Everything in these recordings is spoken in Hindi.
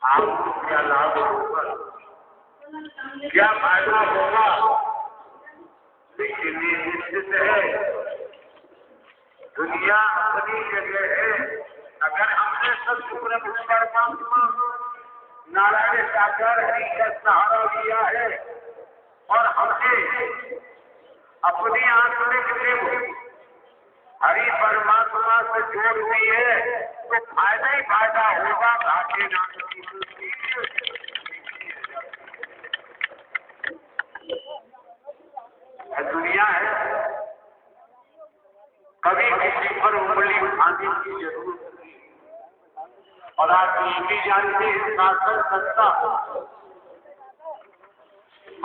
आपको क्या लाभ होगा, क्या फायदा होगा, लेकिन ये निश्चित है दुनिया अपनी जगह है। अगर हमने सतगुरु परमात्मा नारायण साकार हरि का सहारा लिया है और हमने अपनी आंतरिक जीव हरि परमात्मा से जोड़ दी है, तो फायदा ही फायदा होगा, घाटे नाम की दुनिया है। कभी किसी पर उंगली उठाने की जरूरत नहीं। और आप ये भी जानते हैं शासन सत्ता,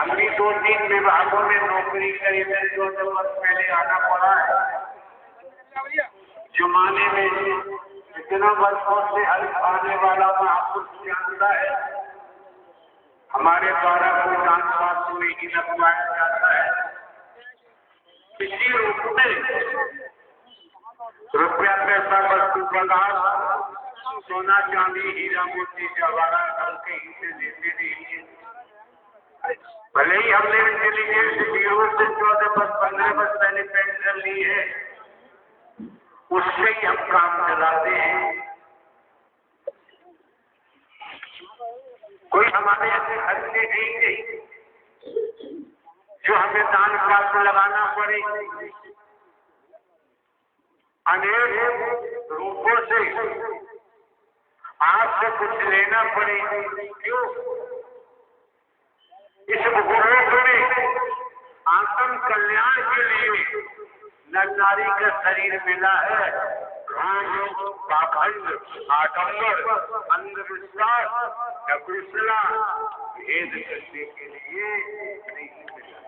हमने 2-3 विभागों में नौकरी करी है, 2 वर्ष पहले आना पड़ा है। जमाने में इतना वर्षों से हल आने वाला महापुरुष जानता है, हमारे द्वारा कोई जान स्वास्थ्य में ही लगवाया जाता है। किसी रूप में रुपया पैसा वस्तु पदार्थ सोना चांदी हीरा मोती जवाहरात करके ही से देते नहीं। भले ही हमने इंटेलिजेंस ब्यूरो से 14-15 वर्ष पहले पेंशन ली है, उससे ही हम काम चलाते हैं। कोई हमारे ऐसे खर्चे नहीं जो हमें दान पात्र लगाना पड़े। अनेक रूपों से आपसे कुछ लेना पड़े। क्यों? इस भूलोक में आत्म कल्याण के लिए नर नारी का शरीर मिला है। पाखंड, आडंबर, अंधविश्वास, नकुशला भेद करने के लिए नहीं मिला।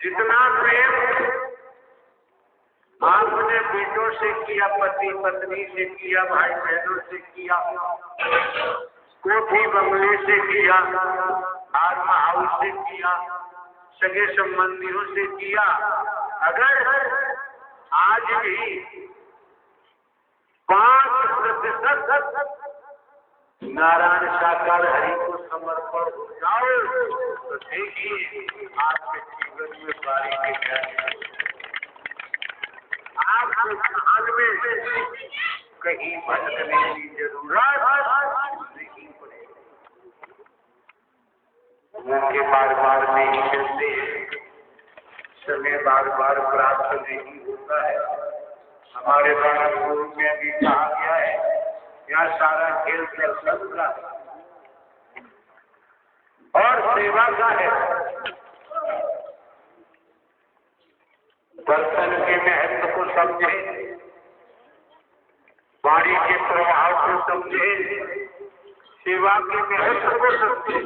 जितना प्रेम आपने बेटों से किया, पति पत्नी से किया, भाई बहनों से किया, कोठी बंगले से किया, फार्म हाउस से किया, सगे संबंधियों से किया, अगर आज भी 5% नारायण साकार हरि को समर्पण हो जाओ, तो देखिए आपके जीवन में बारी के क्या आपको हाल में कहीं भटकने की जरूरत नहीं पड़ेगी। मौके बार बार नहीं मिलते, समय बार बार प्राप्त नहीं होता है। हमारे द्वारा गुरु में भी कहा गया है, यहाँ सारा खेल दर्शन का और सेवा का है। दर्शन के महत्व को समझे, वाणी के प्रभाव को समझे, सेवा के महत्व को समझे।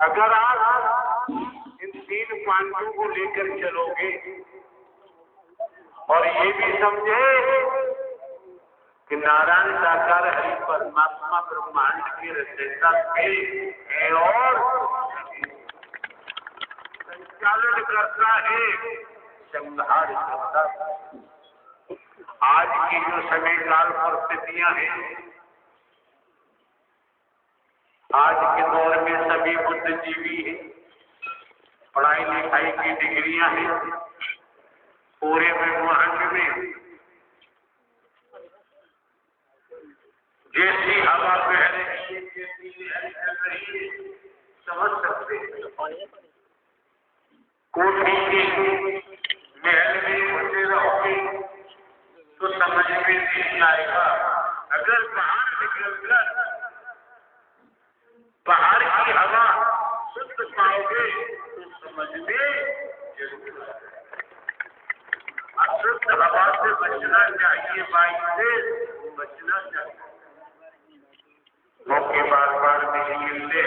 अगर आप इन 3 पांडवों को लेकर चलोगे और ये भी समझे कि नारायण साकार हरि परमात्मा ब्रह्मांड की रचयिता है और संचालन करता है, संहार करता। आज की जो समय काल परिस्थितियां हैं, आज के दौर में सभी बुद्धिजीवी हैं, पढ़ाई लिखाई की डिग्रियां हैं, पूरे ब्रह्मांड में जैसी हवा बह रही है, जैसी लहर चल रही है, समझ सकते हैं। कोठी के महल में घुसे रहोगे तो समझ में नहीं आएगा। अगर बाहर निकलकर बाहर की हवा शुद्ध पाओगे तो समझ में जरूर आएगा। अशुद्ध हवा से बचना चाहिए, वायु से बचना चाहिए। मौके बार बार नहीं मिलते,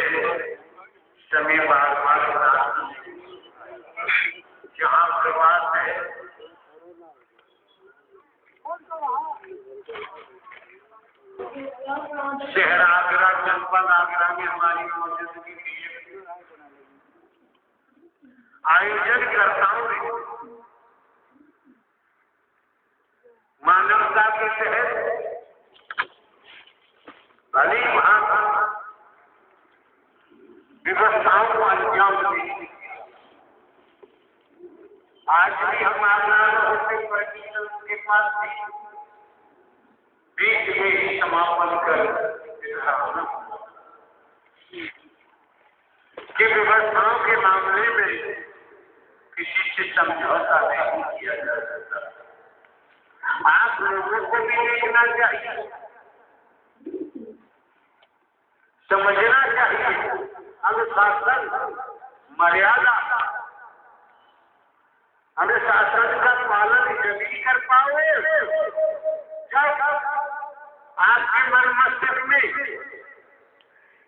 समय बार बार जहाँ प्रवास है, शहर आगरा, जनपद आगरा में हमारी मौजूदगी के आयोजन करताओं ने मानवता के तहत भली भांति व्यवस्थाओं को अंजाम देने आज भी हम आजाद होते प्रतिशत के पास भी बीच में ही समापन कर कि व्यवस्थाओं के मामले में किसी से समझौता नहीं किया जा सकता। आप लोगों को भी देखना चाहिए, समझना चाहिए अनुशासन मर्यादा। अनुशासन का पालन जभी कर पाओगे जब आपके मन मस्तिष्क में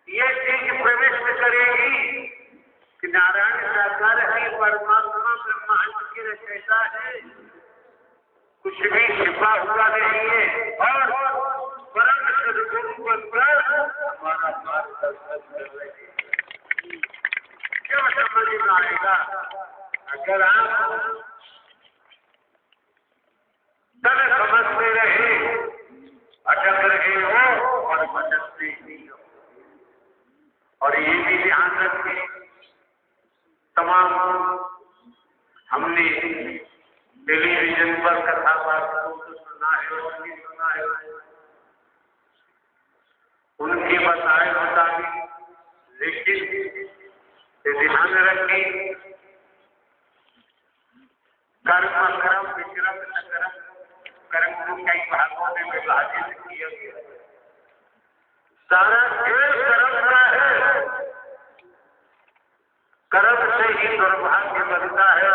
ये चीज प्रविष्ट करेगी कि नारायण साकार है, परमात्मा ब्रह्मांड की रचयिता है, कुछ भी छिपा हुआ नहीं है और परम सद्गुरु पर हमारा मार्गदर्शन कर रहे हैं। क्यों समझ में आएगा अगर आप तब समझते रहे, अटक रहे हो और भटकते नहीं हो। और ये भी ध्यान रखें, तमाम हमने टेलीविजन पर कथावार्ताओं को सुना है और भी सुना है, उनके बताए मुताबिक, लेकिन ध्यान रखें कर्म कर्म विक्रम न कर्म, कर्म को कई भागों में विभाजित किया गया। सारा खेल कर्म का है, कर्म से ही दुर्भाग्य बनता है,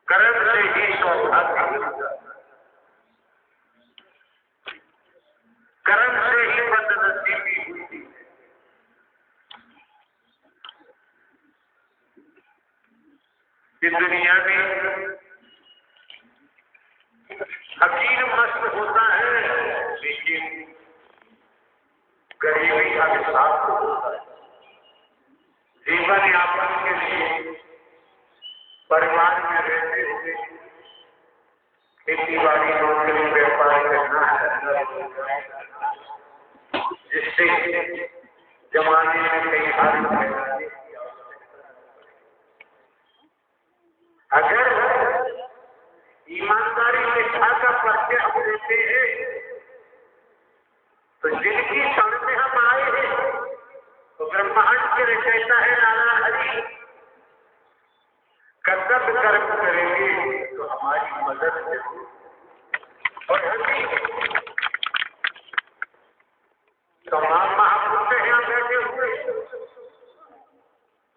कर्म से ही सौभाग्य मिलता है, कर्म से ही बदनसीबी होती है। इस दुनिया में फकीर मस्त होता है लेकिन गरीबी का हिसाब होता है। जीवन यापन के लिए परिवार में रहते हुए खेती बाड़ी नौकरी व्यापार करना है, जिससे जमाने में कई सारी अगर ईमानदारी निष्ठा का परिचय हम देते हैं तो जिनकी शरण में हम आए हैं तो ब्रह्मांड के रचयिता है नारायण हरि, कर्तव्य कर्म करेंगे तो हमारी मदद करेंगे। और हमें तमाम महापुरुष यहाँ बैठे हुए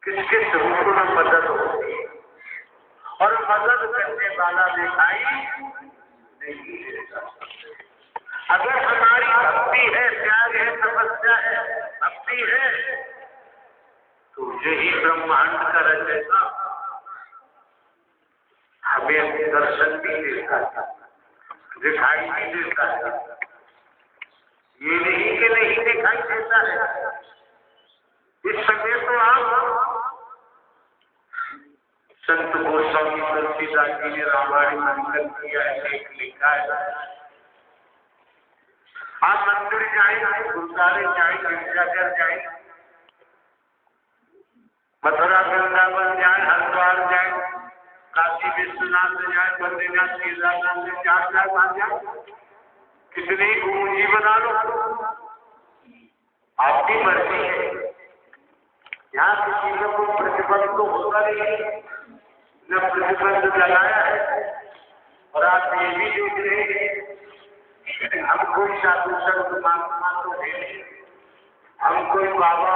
किसके स्वरूप में मदद होती है और मदद करने वाला दिखाई नहीं देता। अगर हमारी भक्ति है, त्याग है, तपस्या है, भक्ति है तो यही ब्रह्मांड का रचयिता हमें दर्शन भी देता है, दिखाई भी देता है। ये नहीं कि नहीं दिखाई देता है। इस समय तो आप संत गोस्वामी तुलसीदास जी ने रामायण मंथन किया है, एक लिखा है। आप मंदिर जाए, गुरुद्वारे जाए, गिरजाघर जाए, मथुरा वृंदावन जाए, हरिद्वार जाए, काशी विश्वनाथ जाए, बद्रीनाथ केदारनाथ में चार बार जाए, कितनी पूंजी बना लो, आपकी मर्जी है। यहाँ किसी को प्रतिबंध तो होता नहीं, न प्रतिबंध लगाया है। और आप ये भी देख रहे हैं हम कोई साधु संत महात्मा तो है, हम कोई बाबा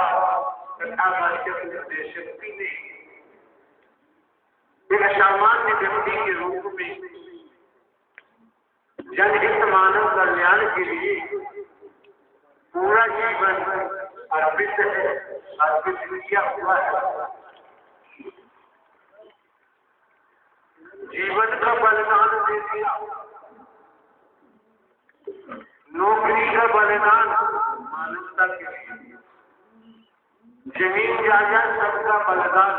तथा निर्देशक भी नहीं, एक सामान्य व्यक्ति के रूप में जनहित मानव कल्याण के लिए पूरा जीवन अर्पित है, अर्पित किया हुआ है। जीवन का बलिदान दे दिया, नौकरी का बलिदान मानवता के लिए, जमीन जायदाद सबका बलिदान,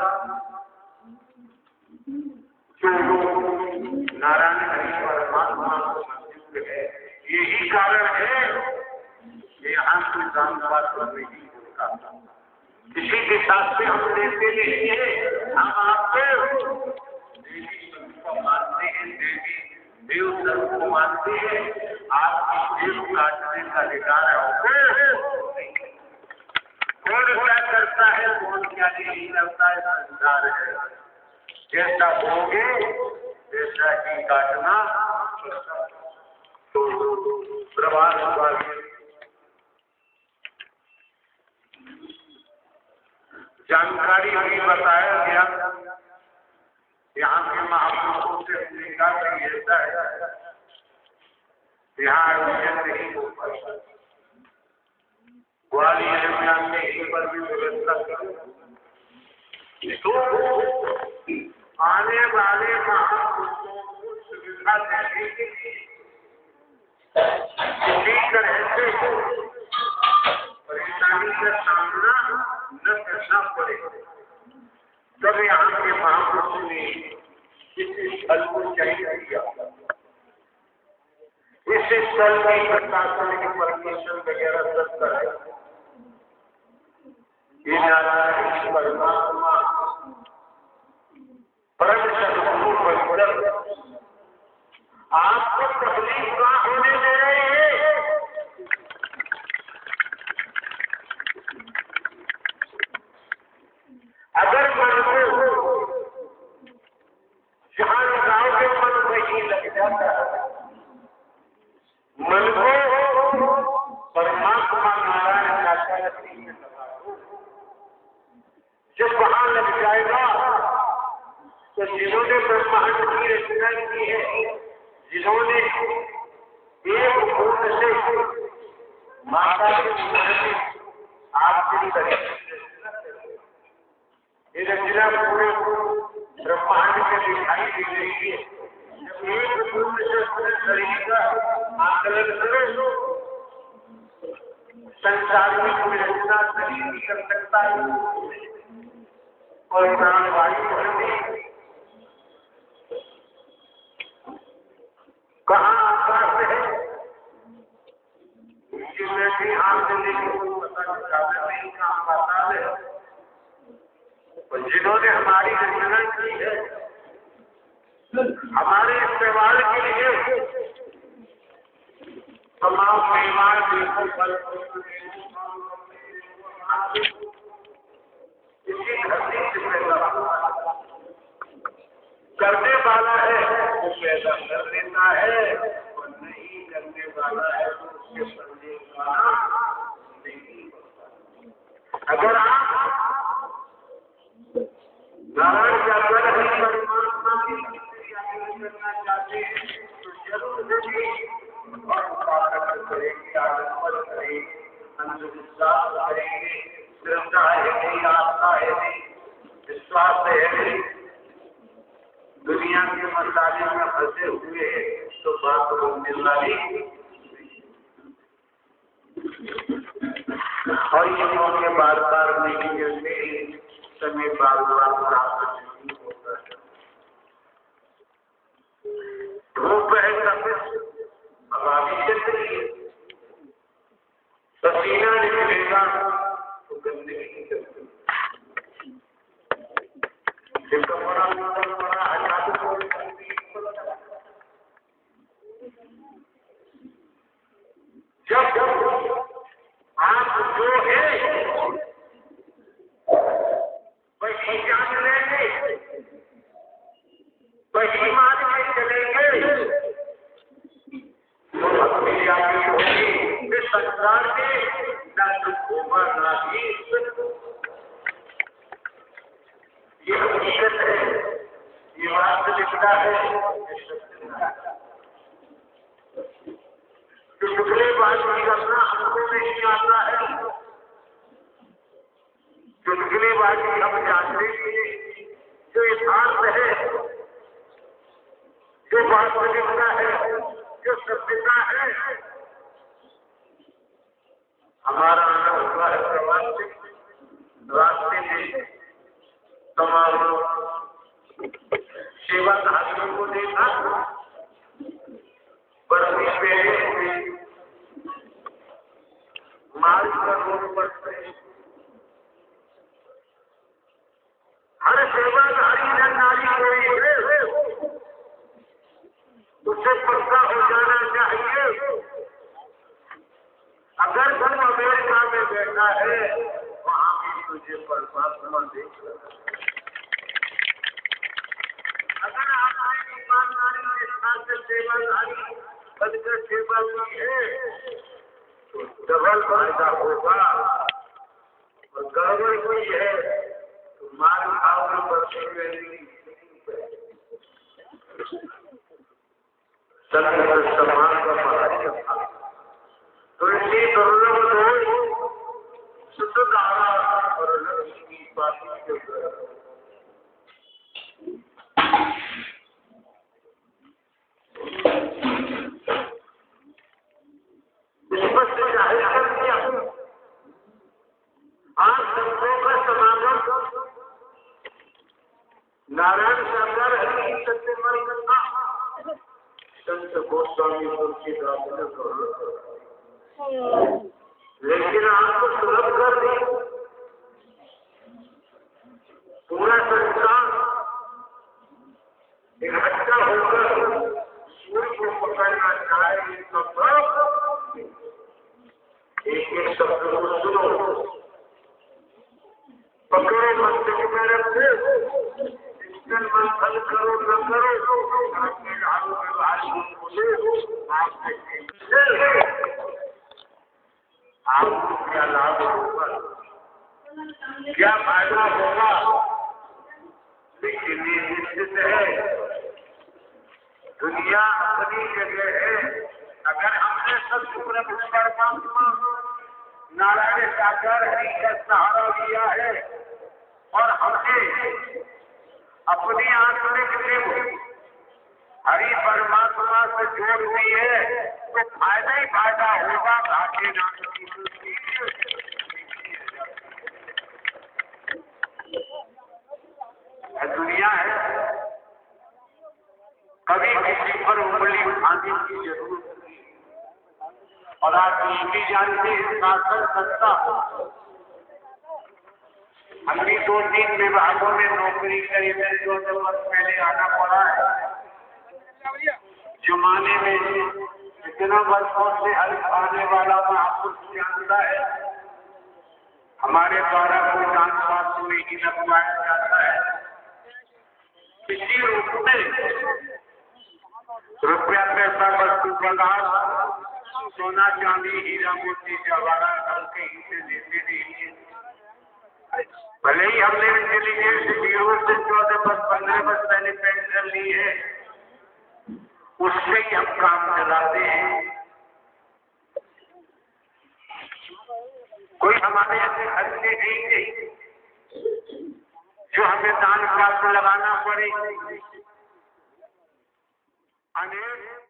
जो लोग नारायण हरि परमात्मा को समझते हैं। यही कारण है ज्ञान शास्त्र में ही होता था। इसी दिशा से हम लेते नहीं है, हम आपको देवी को मानते हैं, देवी देव धर्म को मानते हैं, आपकी देव काटने का अधिकार है। कौन क्या करता है, कौन क्या नहीं करता है, संसार है। जैसा होगे वैसा ही काटना। तो प्रभात जानकारी भी बताया गया। यहाँ के महापुरुषों से हमने कहा कि ऐसा है, यहाँ आयोजन नहीं हो पाएगा, ग्वालियर में आने के पर भी व्यवस्था करो। तो आने वाले महापुरुषों को सुविधा देने के लिए किसी तरह से परेशानी का सामना न करना पड़े। तब यहाँ के महापुरुष ने इस स्थल को चाहिए किया। इस स्थल की प्रशासनिक परमिशन वगैरह सब कराई। ये नारायण परमात्मा परम सद्गुरु बनकर आपको तकलीफ ना होने दे रहे हैं। अगर मन को जहां लगाओगे मन वही लग जाता है। मन को परमात्मा नारायण का जब वहां लग जाएगा तो जिन्होंने ब्रह्मांड की रचना की है, जिन्होंने एक बूंद से माता के आपकी ये रचना पूरे ब्रह्मांड में दिखाई दे रही है। जब एक बूंद से पूरे शरीर का आकलन करो, संसार में कोई रचना शरीर नहीं कर सकता है। और प्राणवायु धरती कहाँ आकाश है, जिसमें भी हाथ से लेकर पता निकालने नहीं काम पाता है। और जिन्होंने हमारी रचना की है, हमारे इस्तेमाल के लिए तमाम परिवार इसी धरती से पैदा करने वाला है वो पैदा कर लेता है, और नहीं करने वाला है तो उसके बनने वाला नहीं होता। अगर आप नारायण का घर ही परमात्मा की तैयारी करना चाहते हैं तो जरूर होगी और उपासना करेंगे, आदर करेंगे, अंधविश्वास करेंगे, श्रद्धा है नहीं, आस्था है नहीं, विश्वास है नहीं, दुनिया के मसाले में फंसे हुए तो बात बोलने वाली। और ये मौके बार बार नहीं मिलते, समय बार बार प्राप्त नहीं होता है। धूप है तपिश अभावी चल रही है, पसीना निकलेगा तो गंदगी निकलती। जब आप जो है वही जान लेंगे, वही मान के चलेंगे, तो अपनी आगे होगी। इस संसार में न दुख होगा न ही ये हकीकत है, ये वास्तविकता है। चुटकुलेबाजी करना हमको नहीं आता है, चुटकुलेबाजी हम जानते हैं। जो यथार्थ है, जो वास्तविकता है, जो सत्यता है, हमारा आना हुआ है प्रवास से। रास्ते में तमाम सेवा धारियों को देखा, बर्फी पहने हुए मार्ग पर उसे पक्का हो जाना चाहिए। अगर तुम अमेरिका में बैठा है वहां भी तुझे परमात्मा देख रहा है। अगर आपने ईमानदारी के साथ सेवादारी बनकर सेवा की है तो डबल फायदा होगा, और गड़बड़ हुई है तो मार खाओगे बढ़ती रहेगी। समाज का पढ़ाई था तो इसी दुर्लभ शुद्ध धारा और लक्ष्मी की बात स्पष्ट जाहिर कर दिया। आज संतों का समागम नारायण सागर हरि सत्यमल कथा संत गोस्वामी तुलसीदास ने लेकिन आपको सुलभ कर दी। पूरा संसार इकट्ठा होकर सूर्य को पकड़ना चाहे तो एक एक शब्द को सुनो, पकड़ो मस्तिष्क में रखो, चिंतन मंथन करो न करो, आपके हाथों में आपको क्या लाभ होगा, क्या फायदा होगा। लेकिन ये निश्चित है दुनिया अपनी जगह है। अगर हमने सत्य परमात्मा नारायण सागर हरि का सहारा लिया है और हमने अपनी आंतरिक जीव हरि परमात्मा से जोड़ दी है तो फायदा ही फायदा होगा। घाटे नाम दुनिया है, कभी किसी पर उंगली उठाने की जरूरत नहीं। और आप ये भी जानते हैं शासन सत्ता, हमने 2-3 विभागों में नौकरी करी है, 2 वर्ष पहले आना पड़ा है। जमाने में इतना वर्षों से आने वाला महापुरुष जानता है हमारे द्वारा कोई जान स्वास्थ्य में ही लगवाया जाता है। किसी रूप में रुपया पैसा वस्तु पदार्थ सोना चांदी हीरा मोती जवाहरात हल्के हिस्से देते नहीं। भले ही हमने इंटेलिजेंस ब्यूरो से 14-15 वर्ष पहले पेंशन ली है, उससे ही हम काम चलाते हैं। कोई हमारे ऐसे खर्चे नहीं जो हमें दान प्राप्त लगाना पड़े। अनेक